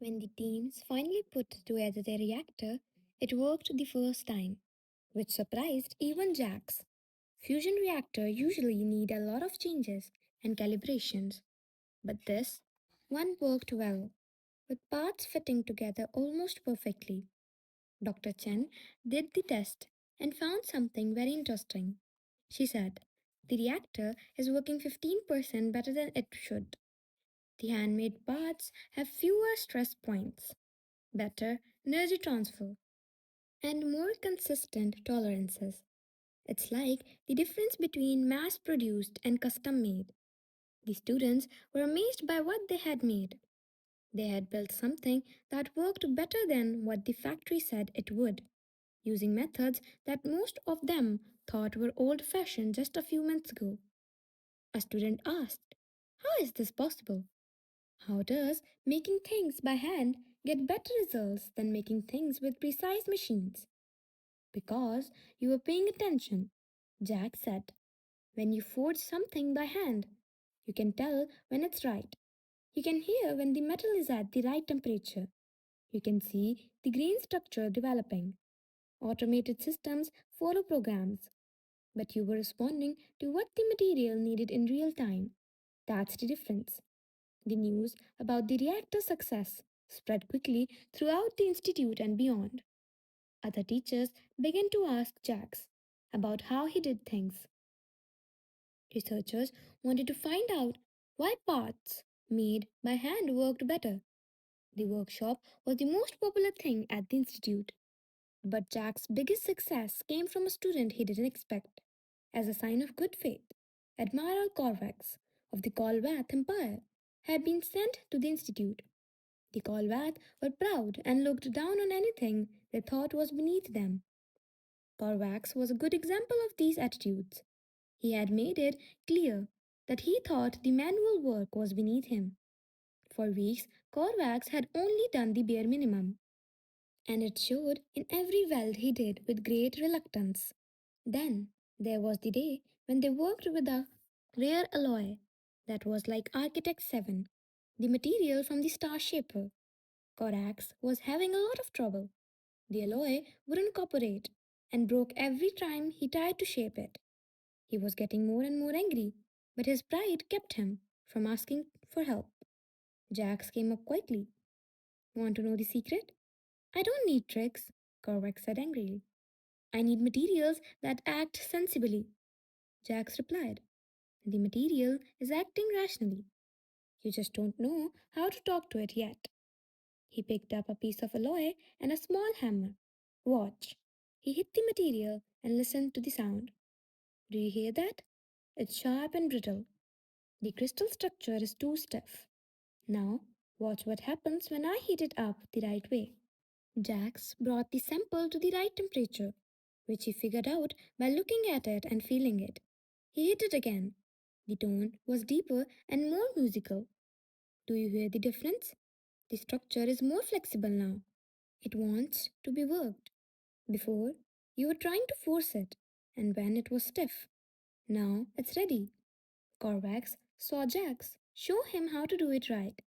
When the teams finally put together their reactor, it worked the first time, which surprised even Jax. Fusion reactors usually need a lot of changes and calibrations, but this one worked well, with parts fitting together almost perfectly. Dr. Chen did the test and found something very interesting. She said, "The reactor is working 15% better than it should. The handmade parts have fewer stress points, better energy transfer, and more consistent tolerances. It's like the difference between mass produced and custom made." The students were amazed by what they had made. They had built something that worked better than what the factory said it would, using methods that most of them thought were old fashioned just a few months ago. A student asked, "How is this possible? How does making things by hand get better results than making things with precise machines?" "Because you were paying attention," Jack said. "When you forge something by hand, you can tell when it's right. You can hear when the metal is at the right temperature. You can see the grain structure developing. Automated systems follow programs, but you were responding to what the material needed in real time. That's the difference." The news about the reactor's success spread quickly throughout the institute and beyond. Other teachers began to ask Jax about how he did things. Researchers wanted to find out why parts made by hand worked better. The workshop was the most popular thing at the institute. But Jack's biggest success came from a student he didn't expect. As a sign of good faith, Admiral Corvax of the Kolvath Empire had been sent to the institute. The Kolvath were proud and looked down on anything they thought was beneath them. Corvax was a good example of these attitudes. He had made it clear that he thought the manual work was beneath him. For weeks, Corvax had only done the bare minimum, and it showed in every weld he did with great reluctance. Then there was the day when they worked with a rare alloy that was like Architect 7, the material from the Star Shaper. Corax was having a lot of trouble. The alloy wouldn't cooperate and broke every time he tried to shape it. He was getting more and more angry, but his pride kept him from asking for help. Jax came up quietly. "Want to know the secret?" "I don't need tricks," Korvac said angrily. "I need materials that act sensibly." Jax replied, "The material is acting rationally. You just don't know how to talk to it yet." He picked up a piece of alloy and a small hammer. "Watch." He hit the material and listened to the sound. "Do you hear that? It's sharp and brittle. The crystal structure is too stiff. Now, watch what happens when I heat it up the right way." Jax brought the sample to the right temperature, which he figured out by looking at it and feeling it. He hit it again. The tone was deeper and more musical. "Do you hear the difference? The structure is more flexible now. It wants to be worked. Before, you were trying to force it, and when it was stiff, now it's ready." Corvax saw Jax show him how to do it right,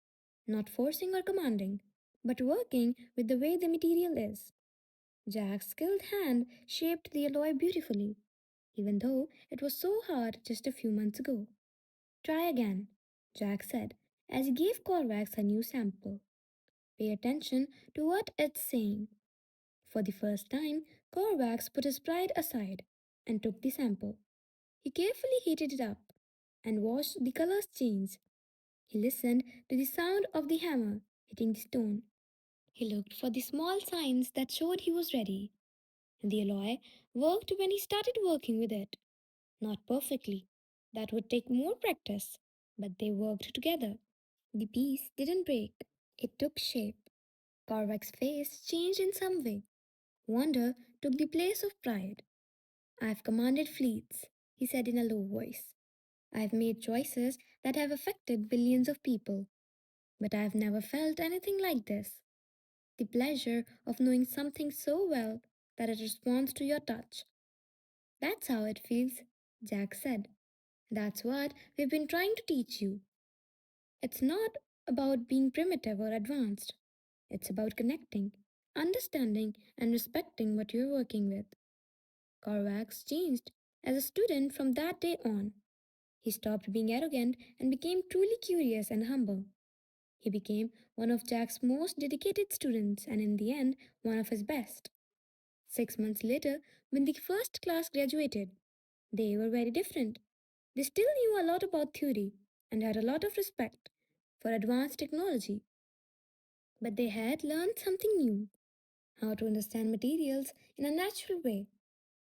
not forcing or commanding, but working with the way the material is. Jack's skilled hand shaped the alloy beautifully, even though it was so hard just a few months ago. "Try again," Jack said as he gave Corvax a new sample. "Pay attention to what it's saying." For the first time, Corvax put his pride aside and took the sample. He carefully heated it up and watched the colors change. He listened to the sound of the hammer hitting the stone. He looked for the small signs that showed he was ready. The alloy worked when he started working with it. Not perfectly. That would take more practice. But they worked together. The piece didn't break. It took shape. Korvac's face changed in some way. Wonder took the place of pride. "I've commanded fleets," he said in a low voice. "I've made choices that have affected billions of people. But I've never felt anything like this. The pleasure of knowing something so well that it responds to your touch. That's how it feels," Jack said. "That's what we've been trying to teach you. It's not about being primitive or advanced. It's about connecting, understanding, and respecting what you're working with. Korvax changed as a student from that day on. He stopped being arrogant and became truly curious and humble. He became one of Jack's most dedicated students and, in the end, one of his best. 6 months later, when the first class graduated, they were very different. They still knew a lot about theory and had a lot of respect for advanced technology, but they had learned something new: how to understand materials in a natural way,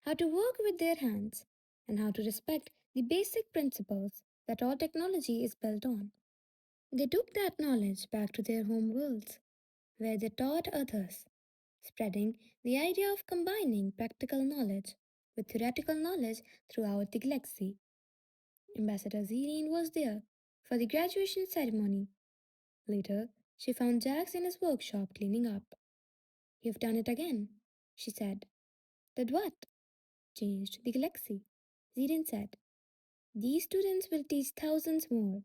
how to work with their hands, and how to respect the basic principles that all technology is built on. They took that knowledge back to their home worlds, where they taught others, spreading the idea of combining practical knowledge with theoretical knowledge throughout the galaxy. Ambassador Zerine was there for the graduation ceremony. Later, she found Jax in his workshop cleaning up. "You've done it again," she said. "Did what?" "Changed the galaxy," Zerine said. "These students will teach thousands more.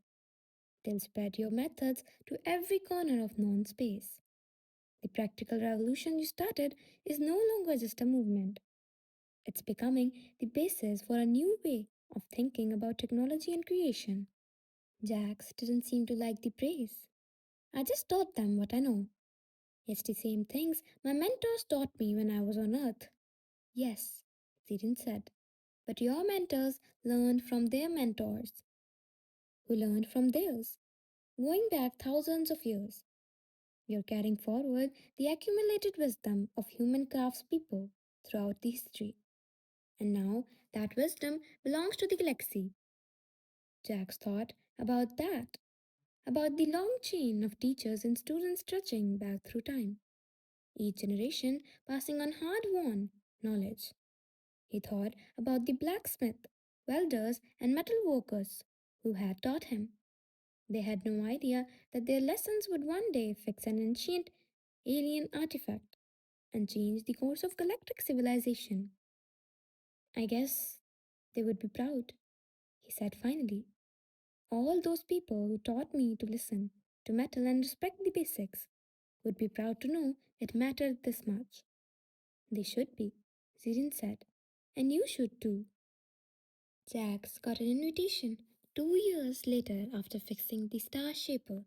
They'll spread your methods to every corner of non space. The practical revolution you started is no longer just a movement, it's becoming the basis for a new way of thinking about technology and creation." Jax didn't seem to like the praise. "I just taught them what I know. It's the same things my mentors taught me when I was on Earth." "Yes," Zirin said, "but your mentors learned from their mentors, who learned from theirs, going back thousands of years. You're carrying forward the accumulated wisdom of human craftspeople throughout the history. And now that wisdom belongs to the galaxy." Jax thought about that, about the long chain of teachers and students stretching back through time, each generation passing on hard won knowledge. He thought about the blacksmith, welders, and metal workers who had taught him. They had no idea that their lessons would one day fix an ancient alien artifact and change the course of galactic civilization. "I guess they would be proud," he said finally. "All those people who taught me to listen, to metal, and respect the basics would be proud to know it mattered this much." "They should be," Zirin said. "And you should too." Jax got an invitation 2 years later after fixing the Star Shaper.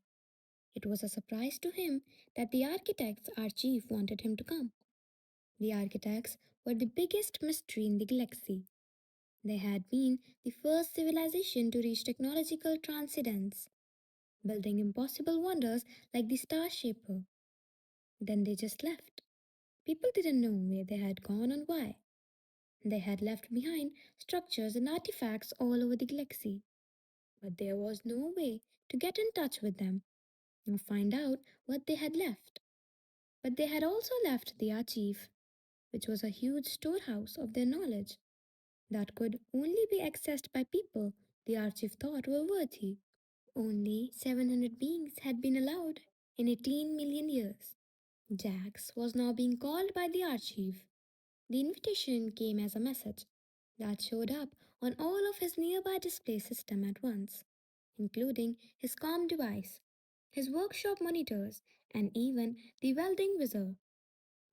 It was a surprise to him that the architects our chief wanted him to come. The architects were the biggest mystery in the galaxy. They had been the first civilization to reach technological transcendence, building impossible wonders like the Star Shaper. Then they just left. People didn't know where they had gone and why. They had left behind structures and artifacts all over the galaxy, but there was no way to get in touch with them or find out what they had left. But they had also left the archive, which was a huge storehouse of their knowledge that could only be accessed by people the archive thought were worthy. Only 700 beings had been allowed in 18 million years. Jax was now being called by the archive. The invitation came as a message that showed up on all of his nearby display system at once, including his comm device, his workshop monitors, and even the welding wizard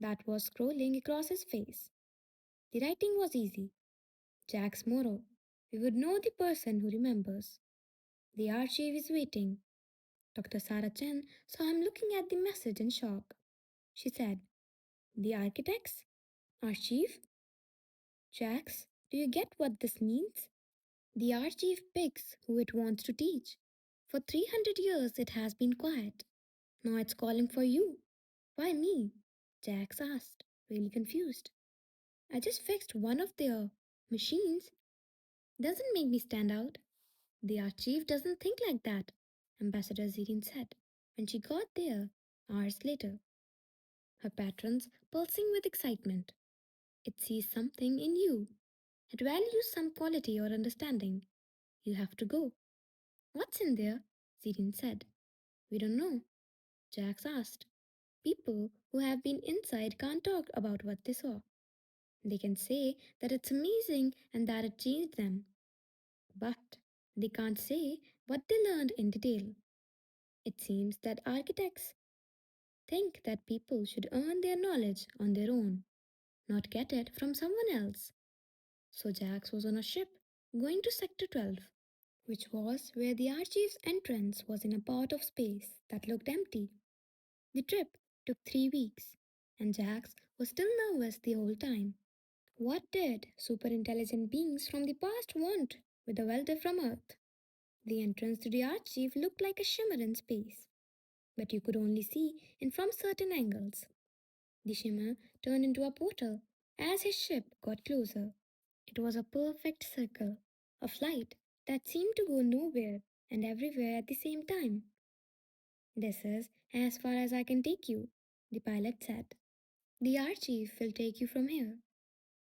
that was scrolling across his face. The writing was easy. Jack's motto: "We would know the person who remembers." "The archive is waiting." Dr. Sarah Chen saw him looking at the message in shock. She said, "The architects? Archive? Jax, do you get what this means? The archive picks who it wants to teach. For 300 years it has been quiet. Now it's calling for you." "Why me?" Jax asked, really confused. "I just fixed one of their machines. Doesn't make me stand out." "The archive doesn't think like that," Ambassador Zirin said when she got there hours later, her patrons pulsing with excitement. "It sees something in you. It values some quality or understanding. You have to go." "What's in there?" Zirin said. "We don't know," Jax asked. "People who have been inside can't talk about what they saw. They can say that it's amazing and that it changed them, but they can't say what they learned in detail. It seems that architects think that people should earn their knowledge on their own, not get it from someone else. So Jax was on a ship going to Sector 12, which was where the Archive's entrance was in a part of space that looked empty. The trip took 3 weeks, and Jax was still nervous the whole time. What did super intelligent beings from the past want with a welder from Earth? The entrance to the Archive looked like a shimmer in space, but you could only see in from certain angles. The shimmer turned into a portal as his ship got closer. It was a perfect circle of light that seemed to go nowhere and everywhere at the same time. This is as far as I can take you, the pilot said. The Archive will take you from here.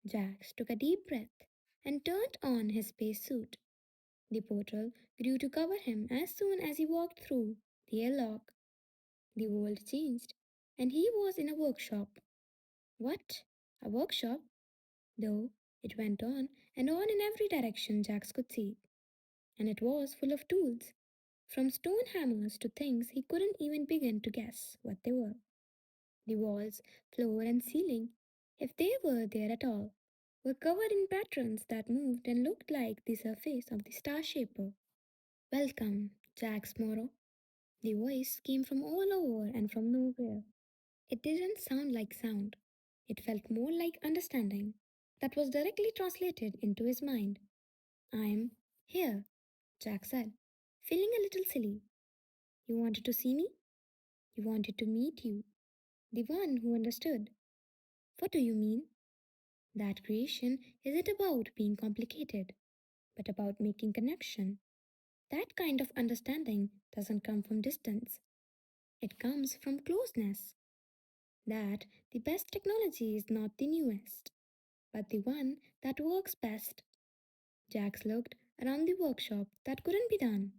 Jax took a deep breath and turned on his spacesuit. The portal grew to cover him as soon as he walked through the airlock. The world changed, and he was in a workshop. What? A workshop? Though it went on in every direction Jax could see, and it was full of tools, from stone hammers to things he couldn't even begin to guess what they were. The walls, floor, and ceiling, if they were there at all, were covered in patterns that moved and looked like the surface of the star shaper. Welcome, Jax Morrow. The voice came from all over and from nowhere. It didn't sound like sound. It felt more like understanding that was directly translated into his mind. I'm here, Jack said, feeling a little silly. You wanted to see me? You wanted to meet you, the one who understood. What do you mean? That creation isn't about being complicated, but about making connection. That kind of understanding doesn't come from distance, it comes from closeness. That the best technology is not the newest, but the one that works best. Jax looked around the workshop that couldn't be done.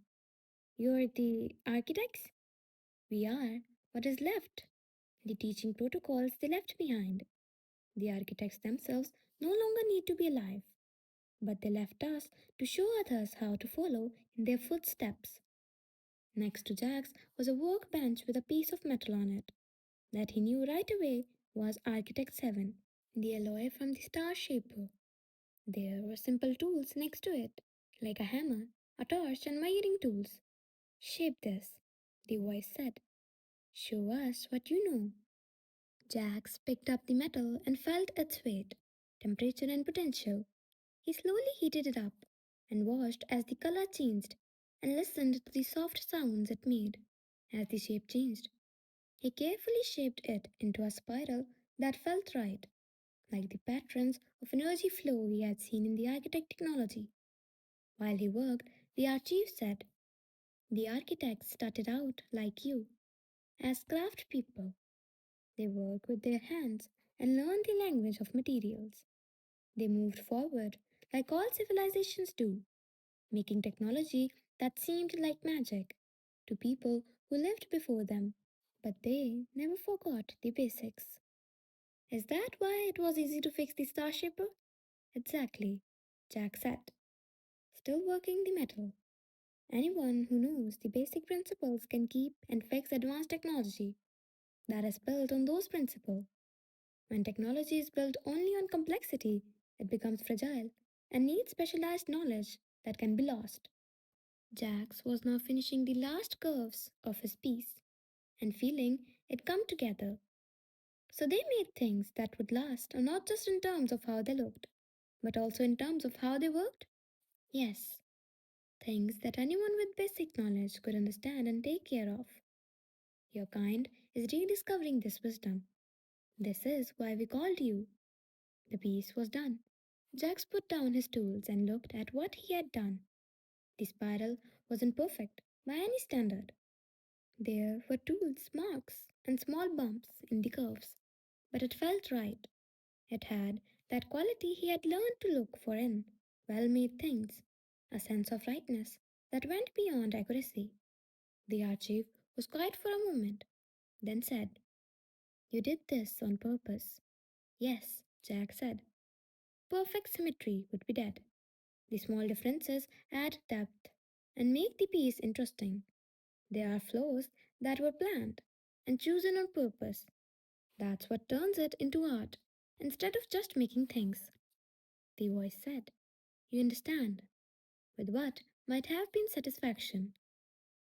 You're the architects? We are. What is left? The teaching protocols they left behind. The architects themselves no longer need to be alive, but they left us to show others how to follow in their footsteps. Next to Jack's was a workbench with a piece of metal on it that he knew right away was Architect 7, the alloy from the Star Shaper. There were simple tools next to it, like a hammer, a torch, and measuring tools. Shape this, the voice said. Show us what you know. Jax picked up the metal and felt its weight, temperature, and potential. He slowly heated it up and watched as the color changed and listened to the soft sounds it made as the shape changed. He carefully shaped it into a spiral that felt right, like the patterns of energy flow he had seen in the architect technology. While he worked, the archive said, the architects started out like you, as craft people. They work with their hands and learn the language of materials. They moved forward, like all civilizations do, making technology that seemed like magic to people who lived before them. But they never forgot the basics. Is that why it was easy to fix the Starshipper? Exactly, Jack said, still working the metal. Anyone who knows the basic principles can keep and fix advanced technology that is built on those principles. When technology is built only on complexity, it becomes fragile and needs specialized knowledge that can be lost. Jax was now finishing the last curves of his piece and feeling it come together. So they made things that would last, not just in terms of how they looked, but also in terms of how they worked. Yes, things that anyone with basic knowledge could understand and take care of. Your kind is rediscovering this wisdom. This is why we called you. The piece was done. Jax put down his tools and looked at what he had done. The spiral wasn't perfect by any standard. There were tools, marks, and small bumps in the curves, but it felt right. It had that quality he had learned to look for in well made things, a sense of rightness that went beyond accuracy. The archive was quiet for a moment, then said, you did this on purpose. Yes, Jack said. Perfect symmetry would be dead. The small differences add depth and make the piece interesting. There are flaws that were planned, and chosen on purpose. That's what turns it into art, instead of just making things. The voice said, "You understand," with what might have been satisfaction.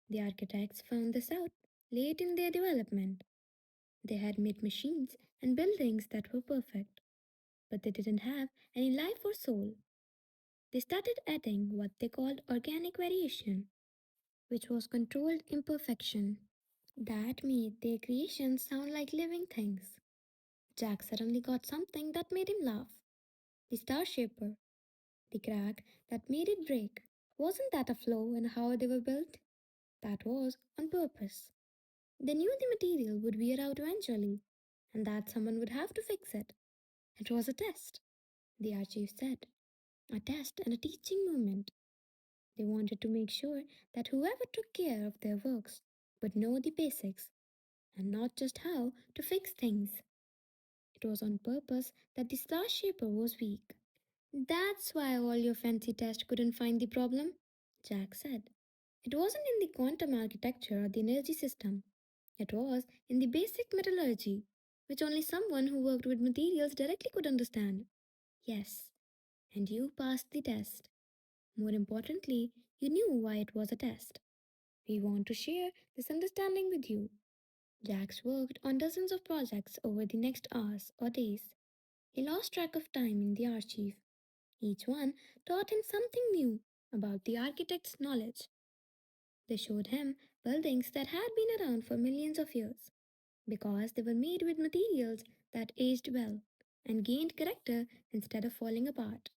The architects found this out late in their development. They had made machines and buildings that were perfect, but they didn't have any life or soul. They started adding what they called organic variation, which was controlled imperfection. That made their creations sound like living things. Jack suddenly got something that made him laugh. The Star Shaper, the crack that made it break. Wasn't that a flaw in how they were built? That was on purpose. They knew the material would wear out eventually, and that someone would have to fix it. It was a test, the archive said. A test and a teaching moment. They wanted to make sure that whoever took care of their works would know the basics and not just how to fix things. It was on purpose that the Star Shaper was weak. That's why all your fancy tests couldn't find the problem, Jack said. It wasn't in the quantum architecture or the energy system. It was in the basic metallurgy, which only someone who worked with materials directly could understand. Yes, and you passed the test. More importantly, you knew why it was a test. We want to share this understanding with you. Jax worked on dozens of projects over the next hours or days. He lost track of time in the archive. Each one taught him something new about the architect's knowledge. They showed him buildings that had been around for millions of years because they were made with materials that aged well and gained character instead of falling apart.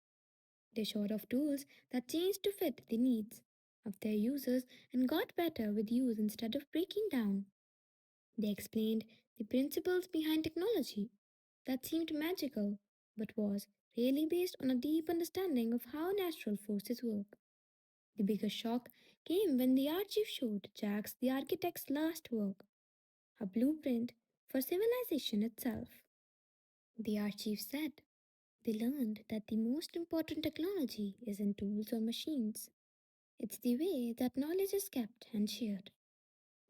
They showed off tools that changed to fit the needs of their users and got better with use instead of breaking down. They explained the principles behind technology that seemed magical but was really based on a deep understanding of how natural forces work. The biggest shock came when the archive showed Jacques the architect's last work, a blueprint for civilization itself. The archive said they learned that the most important technology isn't tools or machines. It's the way that knowledge is kept and shared.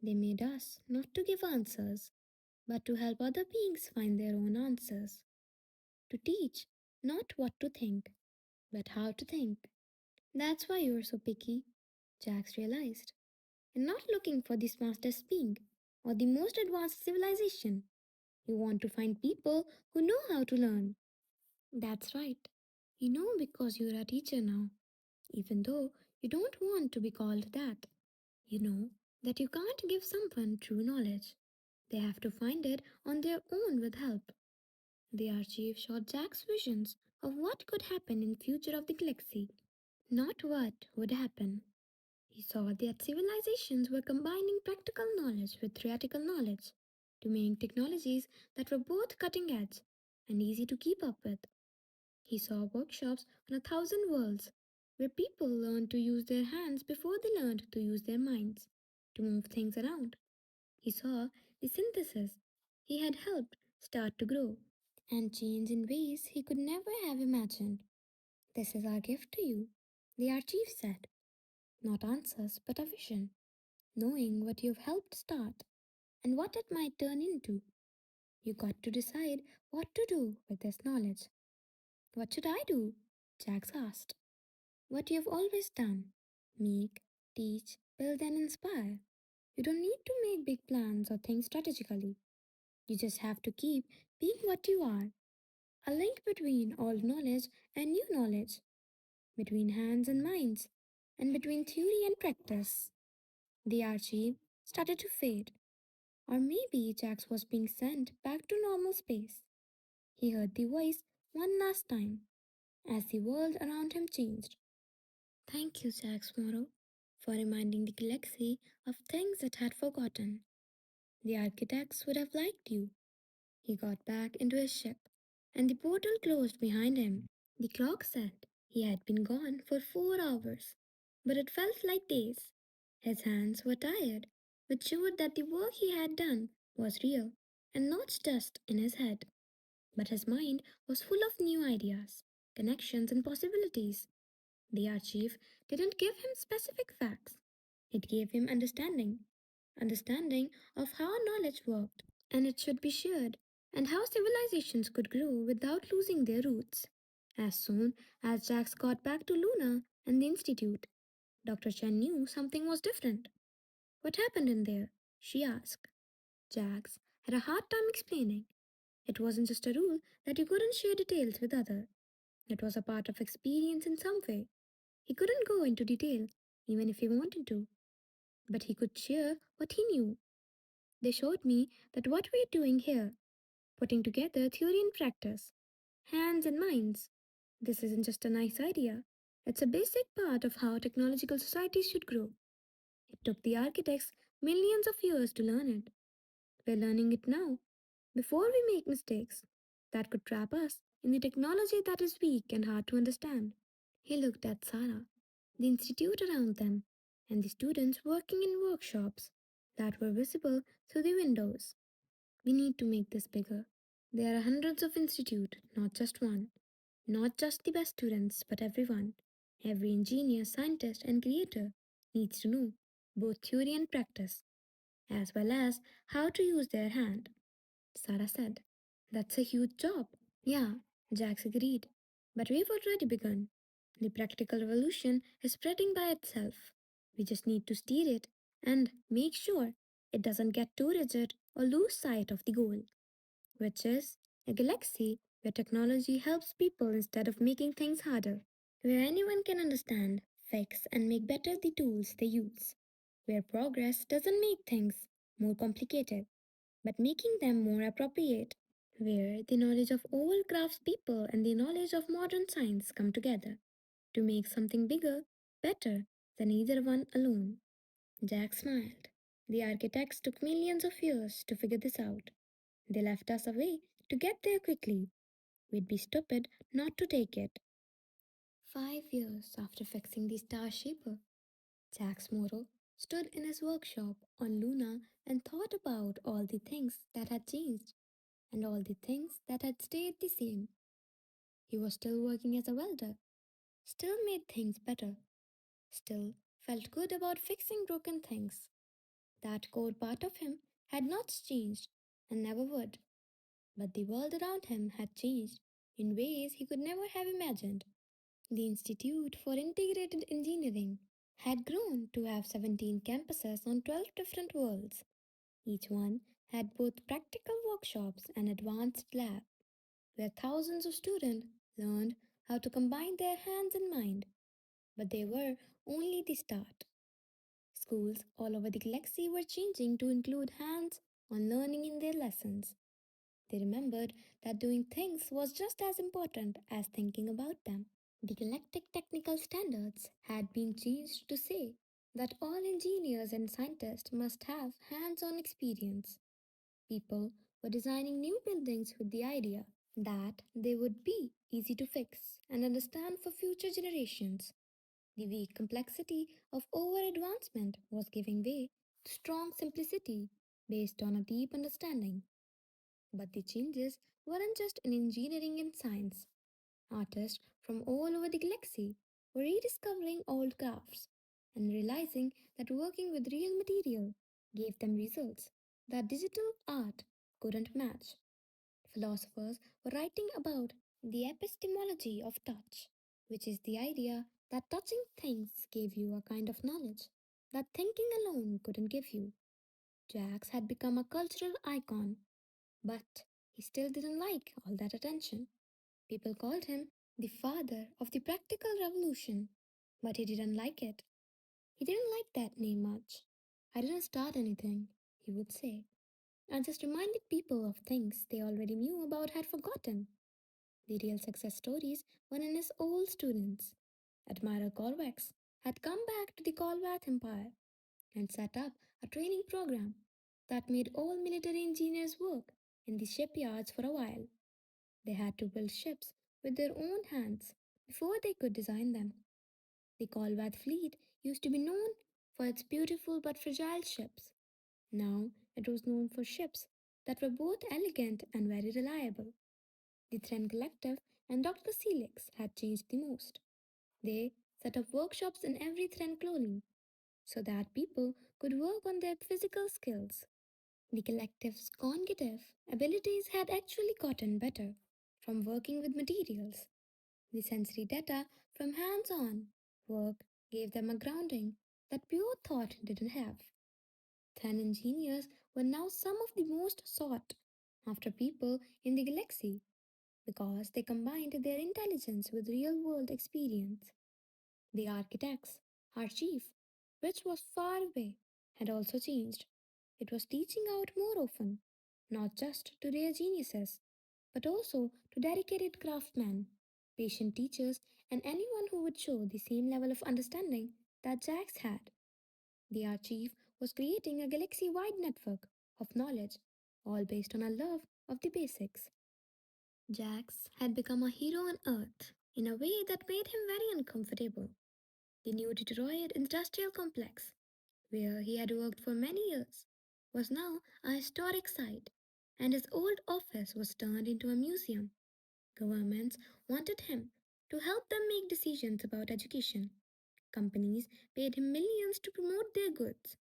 They made us not to give answers, but to help other beings find their own answers. To teach not what to think, but how to think. That's why you're so picky, Jax realized. You're not looking for the smartest being or the most advanced civilization. You want to find people who know how to learn. That's right. You know because you're a teacher now, even though you don't want to be called that. You know that you can't give someone true knowledge. They have to find it on their own with help. The archive showed Jack's visions of what could happen in future of the galaxy, not what would happen. He saw that civilizations were combining practical knowledge with theoretical knowledge to make technologies that were both cutting edge and easy to keep up with. He saw workshops on 1,000 worlds where people learned to use their hands before they learned to use their minds to move things around. He saw the synthesis he had helped start to grow and change in ways he could never have imagined. This is our gift to you, the archive said. Not answers, but a vision, knowing what you've helped start and what it might turn into. You got to decide what to do with this knowledge. What should I do? Jax asked. What you've always done. Make, teach, build, and inspire. You don't need to make big plans or think strategically. You just have to keep being what you are, a link between old knowledge and new knowledge, between hands and minds, and between theory and practice. The archive started to fade, or maybe Jax was being sent back to normal space. He heard the voice one last time as the world around him changed. Thank you, Jax Morrow, for reminding the galaxy of things it had forgotten. The architects would have liked you. He got back into his ship, and the portal closed behind him. The clock said he had been gone for 4 hours, but it felt like days. His hands were tired, which showed that the work he had done was real and not just in his head. But his mind was full of new ideas, connections, and possibilities. The archive didn't give him specific facts, it gave him understanding. understanding of how knowledge worked and it should be shared, and how civilizations could grow without losing their roots. As soon as Jax got back to Luna and the Institute, Dr. Chen knew something was different. What happened in there? She asked. Jax had a hard time explaining. It wasn't just a rule that you couldn't share details with others. It was a part of experience in some way. He couldn't go into detail, even if he wanted to, but he could share what he knew. They showed me that what we're doing here, putting together theory and practice, hands and minds, this isn't just a nice idea. It's a basic part of how technological societies should grow. It took the architects millions of years to learn it. We're learning it now, before we make mistakes that could trap us in the technology that is weak and hard to understand. He looked at Sarah, the institute around them, and the students working in workshops that were visible through the windows. We need to make this bigger. There are hundreds of institutes, not just one. Not just the best students, but everyone. Every engineer, scientist, and creator needs to know both theory and practice, as well as how to use their hand. Sarah said. That's a huge job. Yeah, Jax agreed. But we've already begun. The practical revolution is spreading by itself. We just need to steer it and make sure it doesn't get too rigid or lose sight of the goal, which is a galaxy where technology helps people instead of making things harder, where anyone can understand, fix, and make better the tools they use, where progress doesn't make things more complicated but making them more appropriate, where the knowledge of old craftspeople and the knowledge of modern science come together to make something bigger, better than either one alone. Jack smiled. The architects took millions of years to figure this out. They left us a way to get there quickly. We'd be stupid not to take it. 5 years after fixing the Star Shaper, Jack's Moro stood in his workshop on Luna and thought about all the things that had changed and all the things that had stayed the same. He was still working as a welder, still made things better, still felt good about fixing broken things. That core part of him had not changed and never would, but the world around him had changed in ways he could never have imagined. The Institute for Integrated Engineering had grown to have 17 campuses on 12 different worlds. Each one had both practical workshops and advanced labs, where thousands of students learned how to combine their hands and mind. But they were only the start. Schools all over the galaxy were changing to include hands on learning in their lessons. They remembered that doing things was just as important as thinking about them. The galactic technical standards had been changed to say that all engineers and scientists must have hands on experience. People were designing new buildings with the idea that they would be easy to fix and understand for future generations. The weak complexity of over advancement was giving way to strong simplicity based on a deep understanding. But the changes weren't just in engineering and science. Artists from all over the galaxy were rediscovering old crafts and realizing that working with real material gave them results that digital art couldn't match. Philosophers were writing about the epistemology of touch, which is the idea that touching things gave you a kind of knowledge that thinking alone couldn't give you. Jax had become a cultural icon, but he still didn't like all that attention. People called him the father of the practical revolution, but he didn't like it. He didn't like that name much. I didn't start anything, he would say. I just reminded people of things they already knew about had forgotten. The real success stories were in his old students. Admiral Corvax had come back to the Colvath Empire and set up a training program that made all military engineers work in the shipyards for a while. They had to build ships with their own hands before they could design them. The Colvath fleet used to be known for its beautiful but fragile ships. Now it was known for ships that were both elegant and very reliable. The Thren Collective and Dr. Celix had changed the most. They set up workshops in every Thren colony so that people could work on their physical skills. The collective's cognitive abilities had actually gotten better from working with materials. The sensory data from hands on work gave them a grounding that pure thought didn't have. 10 engineers were now some of the most sought after people in the galaxy because they combined their intelligence with real world experience. The architect's archive, which was far away, had also changed. It was teaching out more often, not just to rare geniuses, but also to dedicated craftsmen, patient teachers, and anyone who would show the same level of understanding that Jax had. The archive was creating a galaxy wide network of knowledge, all based on a love of the basics. Jax had become a hero on Earth in a way that made him very uncomfortable. The new Detroit Industrial Complex, where he had worked for many years, was now a historic site, and his old office was turned into a museum. Governments wanted him to help them make decisions about education. Companies paid him millions to promote their goods.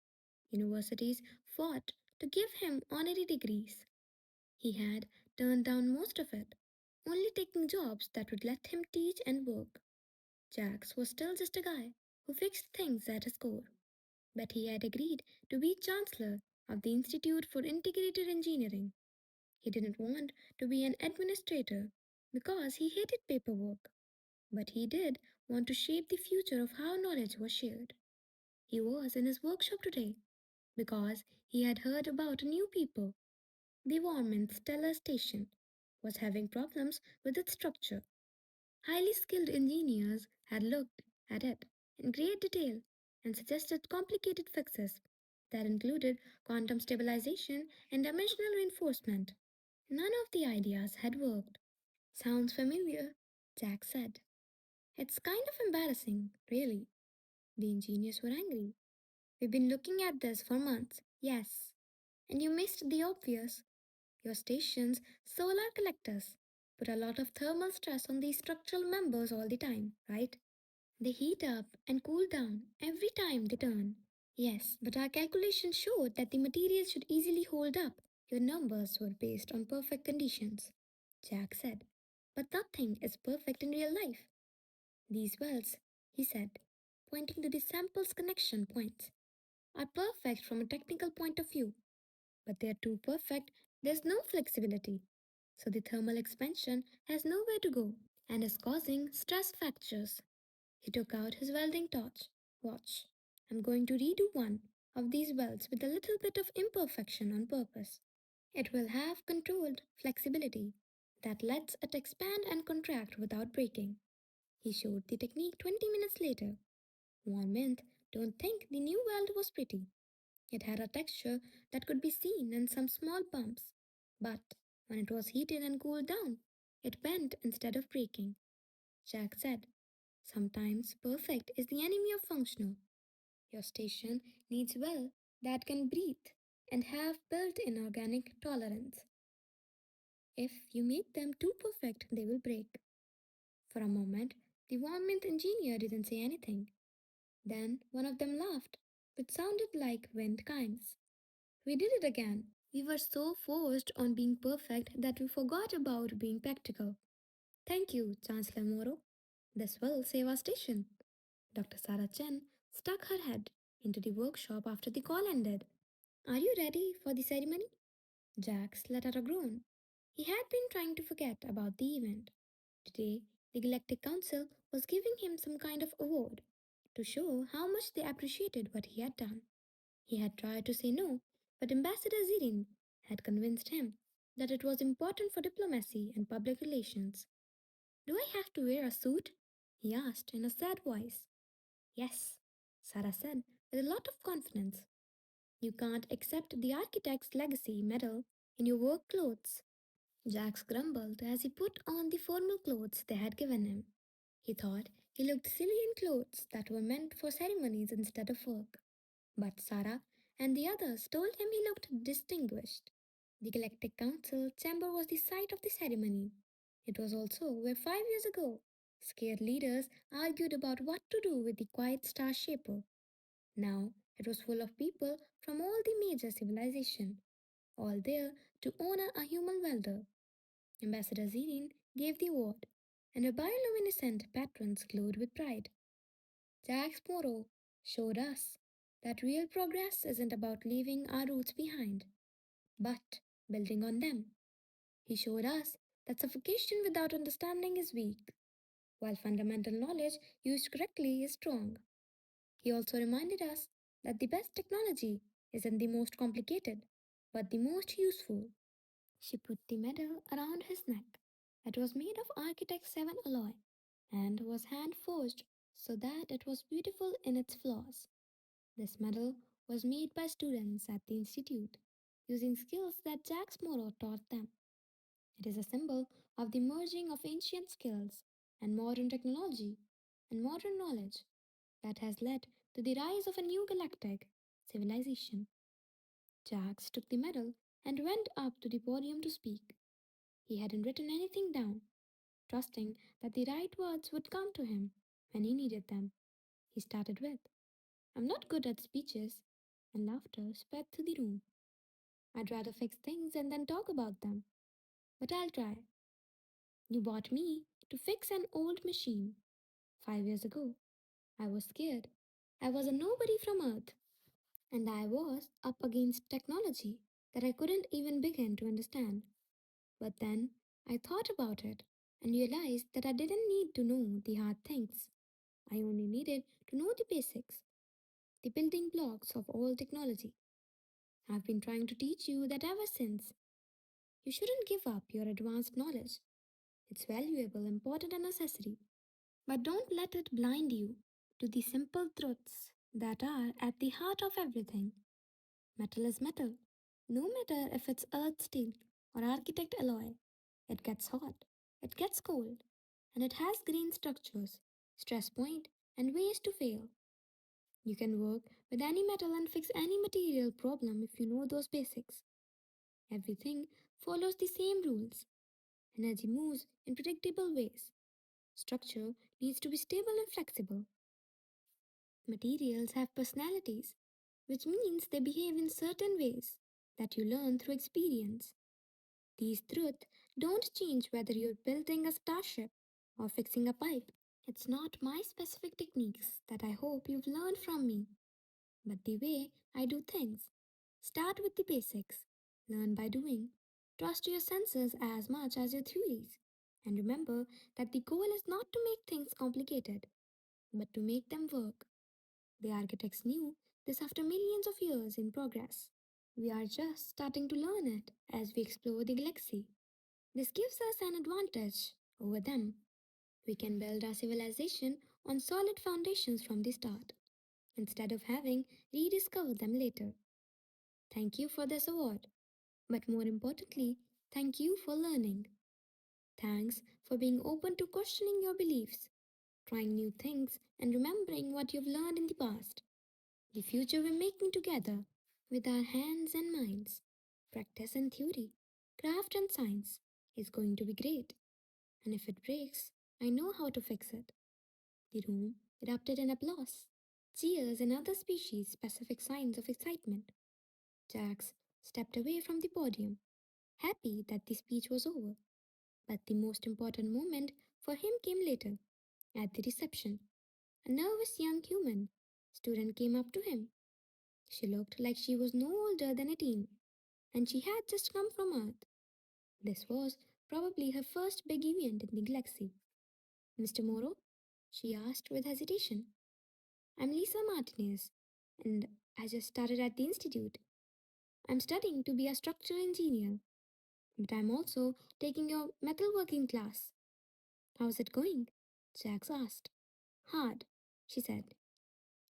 Universities fought to give him honorary degrees. He had turned down most of it, only taking jobs that would let him teach and work. Jax was still just a guy who fixed things at his core, but he had agreed to be Chancellor of the Institute for Integrated Engineering. He didn't want to be an administrator because he hated paperwork, but he did want to shape the future of how knowledge was shared. He was in his workshop today because he had heard about new people. The environment stellar station was having problems with its structure. Highly skilled engineers had looked at it in great detail and suggested complicated fixes that included quantum stabilization and dimensional reinforcement. None of the ideas had worked. Sounds familiar? Jack said. It's kind of embarrassing, really. The engineers were angry. We've been looking at this for months, yes. And you missed the obvious. Your station's solar collectors put a lot of thermal stress on these structural members all the time, right? They heat up and cool down every time they turn. Yes, but our calculations showed that the materials should easily hold up. Your numbers were based on perfect conditions, Jack said. But nothing is perfect in real life. These wells, he said, pointing to the sample's connection points, are perfect from a technical point of view, but they're too perfect, there's no flexibility. So the thermal expansion has nowhere to go and is causing stress fractures. He took out his welding torch. Watch, I'm going to redo one of these welds with a little bit of imperfection on purpose. It will have controlled flexibility that lets it expand and contract without breaking. He showed the technique 20 minutes later. One minute, don't think the new weld was pretty. It had a texture that could be seen in some small bumps. But when it was heated and cooled down, it bent instead of breaking. Jack said, sometimes perfect is the enemy of functional. Your station needs well that can breathe and have built in organic tolerance. If you make them too perfect, they will break. For a moment, the environment engineer didn't say anything. Then one of them laughed, which sounded like wind chimes. We did it again. We were so forced on being perfect that we forgot about being practical. Thank you, Chancellor Moro. This will save our station. Dr. Sarah Chen stuck her head into the workshop after the call ended. Are you ready for the ceremony? Jax let out a groan. He had been trying to forget about the event. Today, the Galactic Council was giving him some kind of award to show how much they appreciated what he had done. He had tried to say no, but Ambassador Zirin had convinced him that it was important for diplomacy and public relations. Do I have to wear a suit? He asked in a sad voice. Yes, Sarah said with a lot of confidence. You can't accept the architect's legacy medal in your work clothes. Jax grumbled as he put on the formal clothes they had given him. He thought he looked silly in clothes that were meant for ceremonies instead of work. But Sarah and the others told him he looked distinguished. The Galactic Council chamber was the site of the ceremony. It was also where 5 years ago, scared leaders argued about what to do with the quiet star shaper. Now It was full of people from all the major civilizations, all there to honor a human welder. Ambassador Zirin gave the award, and her bioluminescent patrons glowed with pride. Jack's motto showed us that real progress isn't about leaving our roots behind, but building on them. He showed us that suffocation without understanding is weak, while fundamental knowledge used correctly is strong. He also reminded us that the best technology isn't the most complicated, but the most useful. She put the medal around his neck. It was made of Architect 7 alloy and was hand forged so that it was beautiful in its flaws. This medal was made by students at the Institute using skills that Jacques Moreau taught them. It is a symbol of the merging of ancient skills and modern technology and modern knowledge that has led to the rise of a new galactic civilization. Jacques took the medal and went up to the podium to speak. He hadn't written anything down, trusting that the right words would come to him when he needed them. He started with, "I'm not good at speeches," and laughter spread through the room. "I'd rather fix things and then talk about them, but I'll try. You bought me to fix an old machine. 5 years ago, I was scared. I was a nobody from Earth, and I was up against technology that I couldn't even begin to understand. But then I thought about it and realized that I didn't need to know the hard things. I only needed to know the basics, the building blocks of all technology. I've been trying to teach you that ever since. You shouldn't give up your advanced knowledge. It's valuable, important, and necessary. But don't let it blind you to the simple truths that are at the heart of everything. Metal is metal. No matter if it's earth steel or architect alloy, it gets hot, it gets cold, and it has grain structures, stress point, and ways to fail. You can work with any metal and fix any material problem if you know those basics. Everything follows the same rules. Energy moves in predictable ways. Structure needs to be stable and flexible. Materials have personalities, which means they behave in certain ways that you learn through experience. These truths don't change whether you're building a starship or fixing a pipe. It's not my specific techniques that I hope you've learned from me, but the way I do things. Start with the basics, learn by doing, trust your senses as much as your theories, and remember that the goal is not to make things complicated, but to make them work. The architects knew this after millions of years in progress. We are just starting to learn it as we explore the galaxy. This gives us an advantage over them. We can build our civilization on solid foundations from the start, instead of having rediscovered them later. Thank you for this award, but more importantly, thank you for learning. Thanks for being open to questioning your beliefs, trying new things, and remembering what you've learned in the past. The future we're making together, with our hands and minds, practice and theory, craft and science, is going to be great. And if it breaks, I know how to fix it. The room erupted in applause, cheers, and other species specific signs of excitement. Jax stepped away from the podium, happy that the speech was over. But the most important moment for him came later, at the reception. A nervous young human student came up to him. She looked like she was no older than a teen, and she had just come from Earth. This was probably her first big event in the galaxy. "Mr. Morrow?" she asked with hesitation. "I'm Lisa Martinez, and I just started at the Institute. I'm studying to be a structural engineer, but I'm also taking your metalworking class." "How's it going?" Jax asked. "Hard," she said.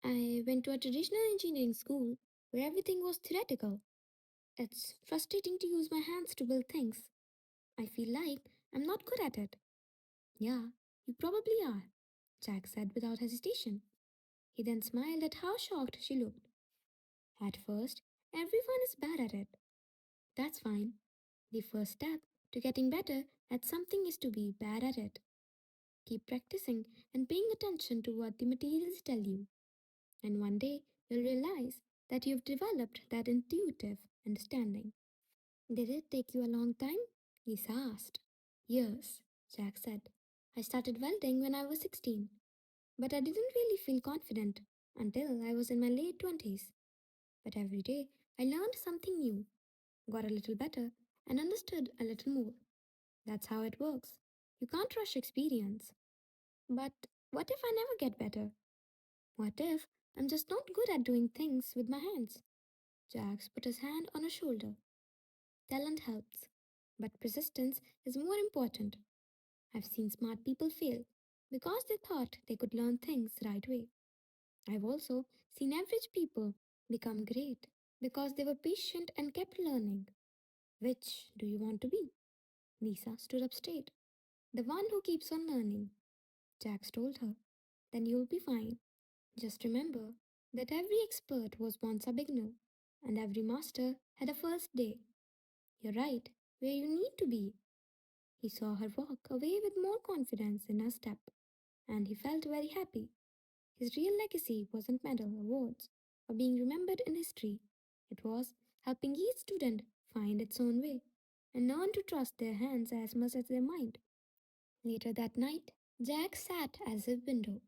"I went to a traditional engineering school where everything was theoretical. It's frustrating to use my hands to build things. I feel like I'm not good at it." "Yeah, you probably are," Jack said without hesitation. He then smiled at how shocked she looked. "At first, everyone is bad at it. That's fine. The first step to getting better at something is to be bad at it. Keep practicing and paying attention to what the materials tell you. And one day, you'll realize that you've developed that intuitive understanding. Did it take you a long time? Lisa asked. Years, Jack said. I started welding when I was 16, but I didn't really feel confident until I was in my late 20s. But every day I learned something new, got a little better, and understood a little more. That's how it works. You can't rush experience. But what if I never get better? What if I'm just not good at doing things with my hands? Jax put his hand on her shoulder. Talent helps, but persistence is more important. I've seen smart people fail because they thought they could learn things right way. I've also seen average people become great because they were patient and kept learning. Which do you want to be? Lisa stood up straight. The one who keeps on learning, Jax told her. Then you'll be fine. Just remember that every expert was once a beginner, and every master had a first day. You're right where you need to be. He saw her walk away with more confidence in her step, and he felt very happy. His real legacy wasn't medal awards or being remembered in history. It was helping each student find its own way and learn to trust their hands as much as their mind. Later that night, Jack sat at his window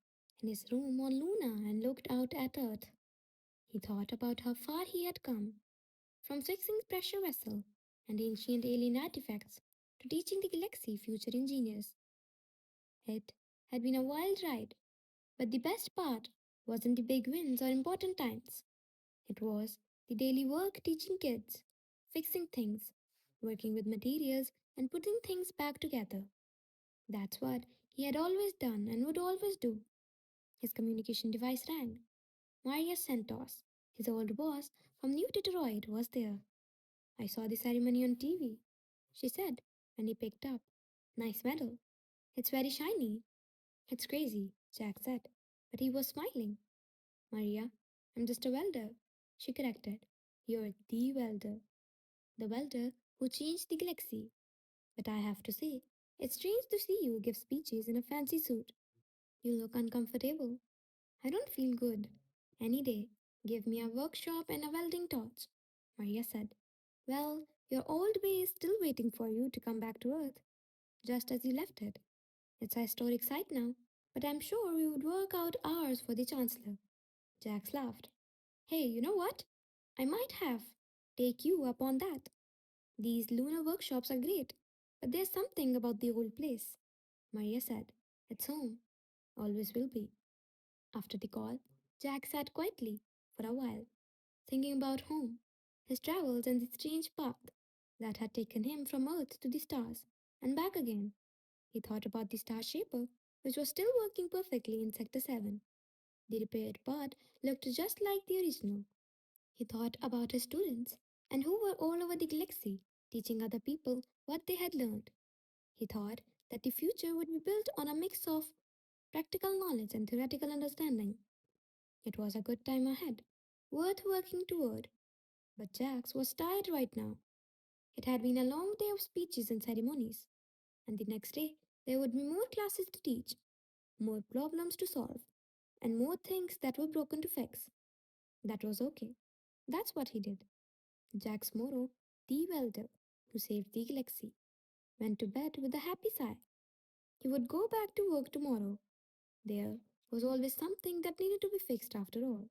in his room on Luna and looked out at Earth. He thought about how far he had come, from fixing pressure vessel and ancient alien artifacts to teaching the galaxy future engineers. It had been a wild ride, but the best part wasn't the big wins or important times. It was the daily work teaching kids, fixing things, working with materials, and putting things back together. That's what he had always done and would always do. His communication device rang. Maria Santos, his old boss from New Detroit, was there. I saw the ceremony on TV, she said, and he picked up. Nice medal. It's very shiny. It's crazy, Jack said, but he was smiling. Maria, I'm just a welder, she corrected. You're the welder. The welder who changed the galaxy. But I have to say, it's strange to see you give speeches in a fancy suit. You look uncomfortable. I don't feel good. Any day, give me a workshop and a welding torch, Maria said. Well, your old way is still waiting for you to come back to Earth, just as you left it. It's a historic site now, but I'm sure we would work out hours for the Chancellor. Jax laughed. Hey, you know what? I might have take you up on that. These lunar workshops are great, but there's something about the old place, Maria said. It's home. Always will be. After the call, Jack sat quietly for a while, thinking about home, his travels and the strange path that had taken him from Earth to the stars and back again. He thought about the Star Shaper, which was still working perfectly in Sector 7. The repaired part looked just like the original. He thought about his students and who were all over the galaxy, teaching other people what they had learned. He thought that the future would be built on a mix of practical knowledge and theoretical understanding. It was a good time ahead, worth working toward. But Jax was tired right now. It had been a long day of speeches and ceremonies, and the next day there would be more classes to teach, more problems to solve, and more things that were broken to fix. That was okay. That's what he did. Jax Morrow, the welder who saved the galaxy, went to bed with a happy sigh. He would go back to work tomorrow. There was always something that needed to be fixed after all.